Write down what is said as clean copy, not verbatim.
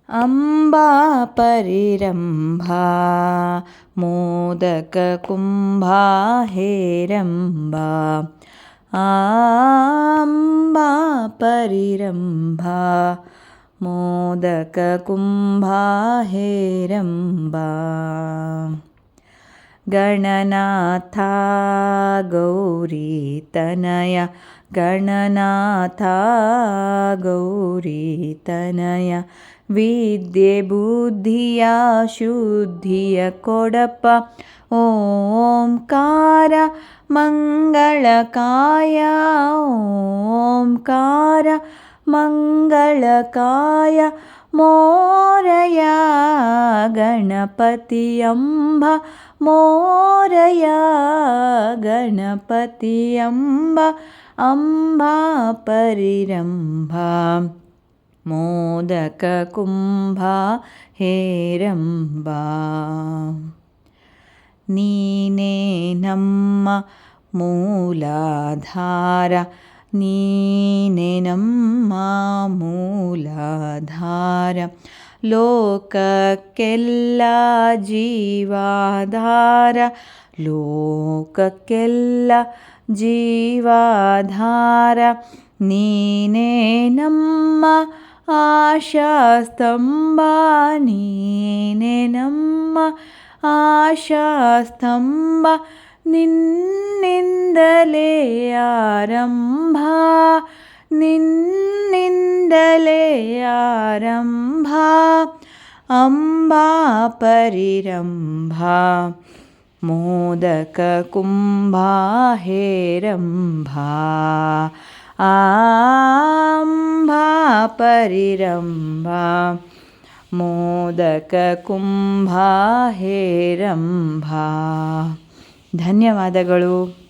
ಅಂಬಾ ಪರಿರಂಭಾ ಮೋದಕ ಕುಂಭಾ ಹೇರಂಬಾ ಅಂಬಾ ಪರಿರಂಭಾ ಮೋದಕ ಕುಂಭಾ ಹೇರಂಬಾ ಗಣನಾಥ ಗೌರಿ ತನಯ ಗಣನಾಥ ಗೌರಿ ತನಯ ವಿದ್ಯೆ ಬುದ್ಧಿಯ ಶುದ್ಧಿಯ ಕೊಡಪ್ಪ ಓಂಕಾರ ಮಂಗಳಕಾಯ ಓಂಕಾರ ಮಂಗಳಕಾಯ ಮೋರಯ ಗಣಪತಿಯಂಬ ಮೋರಯ ಗಣಪತಿಯಂಬ ಅಂಬಾ ಪರಿರಂಭಾ ಮೋದಕ ಕುಂಭಾ ಹೇರಂಬಾ ನೀನೇ ನಮ್ಮ ಮೂಲಾಧಾರ ನೀನೇ ನಮ್ಮ ಮೂಲಾಧಾರ ಲೋಕಕ್ಕೆಲ್ಲ ಜೀವಾಧಾರ ಲೋಕಕ್ಕೆಲ್ಲ ಜೀವಾಧಾರ ನೀನೇ ನಮ್ಮ ಆಶಾಸ್ತಂಭ ನೀನೇ ನಮ್ಮ ಆಶಾಸ್ತಂಭ ನಿನ್ನಿಂದಲೇ ಆರಂಭ ನಿನ್ನಿಂದಲೇ ಆರಂಭ ಅಂಬಾ ಪರಿರಂಭಾ ಮೋದಕ ಕುಂಭಾ ಹೇರಂಭಾ ಅಂಬಾ ಪರಿರಂಭಾ ಮೋದಕ ಕುಂಭಾ ಹೇರಂಭಾ ಧನ್ಯವಾದಗಳು.